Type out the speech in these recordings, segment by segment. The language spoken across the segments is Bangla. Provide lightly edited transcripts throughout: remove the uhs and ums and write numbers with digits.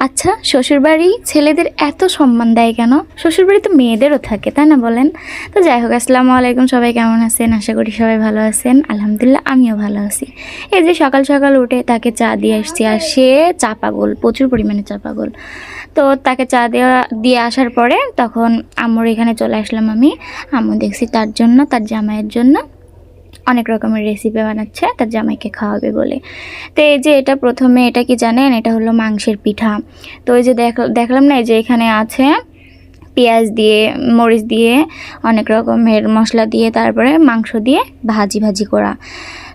আচ্ছা, শ্বশুরবাড়ি ছেলেদের এত সম্মান দেয় কেন? শ্বশুরবাড়ি তো মেয়েদেরও থাকে, তাই না বলেন? তো যাই হোক, আসসালামু আলাইকুম, সবাই কেমন আছেন? আশা করি সবাই ভালো আছেন। আলহামদুলিল্লাহ, আমিও ভালো আছি। এই যে সকাল সকাল উঠে তাকে চা দিয়ে আসছি, আর সে চা পাগল, প্রচুর পরিমাণে চা পাগল। তো তাকে চা দিয়ে আসার পরে তখন আম্মুর এখানে চলে আসলাম আমি। আম্মু দেখছি তার জন্য, তার জামাইয়ের জন্য অনেক রকমের রেসিপি বানাচ্ছে তার জামাইকে খাওয়াবে বলে। তো এই যে এটা প্রথমে, এটা কি জানেন, এটা হলো মাংসের পিঠা। তো ওই যে দেখলাম না, এই যে এখানে আছে পেঁয়াজ দিয়ে, মরিচ দিয়ে, অনেক রকমের মশলা দিয়ে, তারপরে মাংস দিয়ে ভাজি ভাজি করা।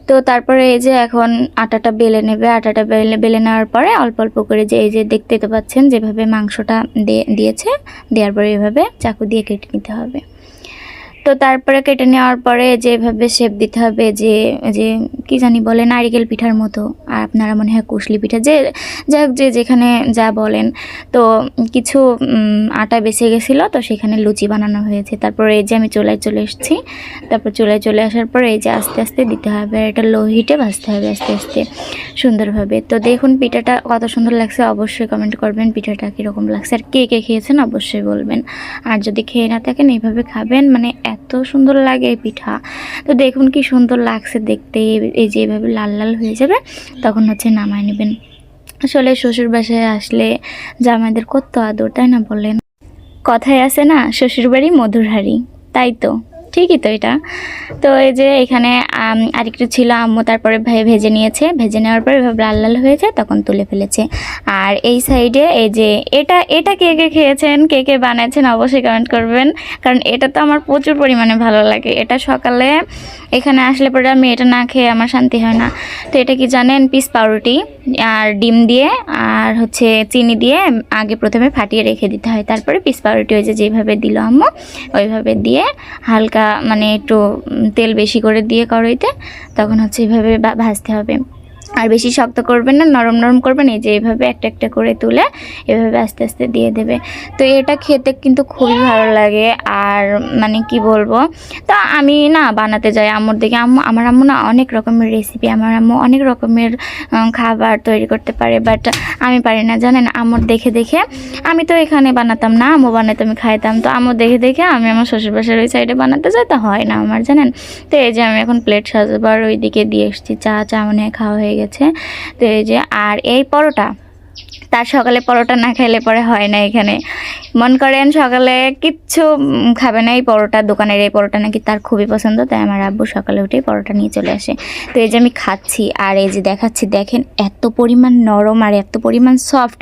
তো তারপরে এই যে এখন আটাটা বেলে নেবে। আটাটা বেলে নেওয়ার পরে অল্প অল্প করে, যে এই যে দেখতে তো পাচ্ছেন যেভাবে মাংসটা দিয়েছে, দেওয়ার পরে এভাবে চাকু দিয়ে কেটে নিতে হবে। তো তারপরে কেটে নেওয়ার পরে যেভাবে শেপ দিতে হবে, যে যে কি জানি বলে, নারিকেল পিঠার মতো, আর আপনারা মনে হয় কুশলি পিঠা, যে যাই হোক, যে যেখানে যা বলেন। তো কিছু আটা বেঁচে গেছিলো, তো সেখানে লুচি বানানো হয়েছে। তারপরে এই যে আমি চুলায় চলে এসেছি। তারপর চুলায় চলে আসার পরে এই যে আস্তে আস্তে দিতে হবে, আর এটা লো হিটে ভাজতে হবে আস্তে আস্তে সুন্দরভাবে। তো দেখুন পিঠাটা কত সুন্দর লাগছে, অবশ্যই কমেন্ট করবেন পিঠাটা কীরকম লাগছে, আর কে কে খেয়েছেন অবশ্যই বলবেন। আর যদি খেয়ে না থাকেন এইভাবে খাবেন, মানে এত সুন্দর লাগে এই পিঠা। তো দেখুন কি সুন্দর লাগছে দেখতে। এই যে এভাবে লাল লাল হয়ে যাবে, তখন হচ্ছে নামায় নেবেন। আসলে শ্বশুর বাসায় আসলে জামাইদের কত আদর, তাই না বলেন? কথায় আছে না, শ্বশুরবাড়ি মধুর হাঁড়ি, তাই তো, ঠিকই তো এটা। তো এই যে এখানে আরেকটু ছিল, আম্মু তারপরে ভেজে নিয়েছে। ভেজে নেওয়ার পরে এভাবে লাল লাল হয়েছে, তখন তুলে ফেলেছে। আর এই সাইডে এই যে এটা কে কে খেয়েছেন, কে কে বানিয়েছেন অবশ্যই কমেন্ট করবেন, কারণ এটা তো আমার প্রচুর পরিমাণে ভালো লাগে। এটা সকালে এখানে আসলে পরে আমি এটা না খেয়ে আমার শান্তি হয় না। তো এটা কি জানেন, পিস পাউরুটি আর ডিম দিয়ে আর হচ্ছে চিনি দিয়ে আগে প্রথমে ফাটিয়ে রেখে দিতে হয়, তারপরে পিস পাউরুটি ওই যে যেভাবে দিল আম্মু ওইভাবে দিয়ে হালকা, মানে একটু তেল বেশি করে দিয়ে কড়াইতে, তখন হচ্ছে এইভাবে ভাজতে হবে। আর বেশি শক্ত করবেন না, নরম নরম করবেন। এই যে এইভাবে একটা একটা করে তুলে এভাবে আস্তে আস্তে দিয়ে দেবে। তো এটা খেতে কিন্তু খুবই ভালো লাগে। আর মানে কি বলবো, তো আমি না বানাতে যাই আম্মুর দিকে। আমার আম্মু না অনেক রকমের রেসিপি, আমার আম্মু অনেক রকমের খাবার তৈরি করতে পারে, বাট আমি পারি না, জানেন। আম্মুর দেখে দেখে, আমি তো এখানে বানাতাম না, আম্মু বানাতে আমি খাইতাম। তো আম্মু দেখে দেখে আমি আমার শ্বশুরবাসার ওই সাইডে বানাতে যাই, তা হয় না আমার, জানেন। তো এই যে আমি এখন প্লেট সাজাবার ওই দিকে দিয়ে এসেছি। চা মনে খাওয়া হয়ে গেছে। তো এই যে, আর এই পরোটা, তার সকালে পরোটা না খাইলে পরে হয় না এখানে। মন করেন সকালে কিচ্ছু খাবে না, এই পরোটা, দোকানের এই পরোটা নাকি তার খুবই পছন্দ। তাই আমার আব্বু সকালে উঠেই পরোটা নিয়ে চলে আসে। তো এই যে আমি খাচ্ছি, আর এই যে দেখাচ্ছি, দেখেন এত পরিমাণ নরম আর এত পরিমাণ সফট,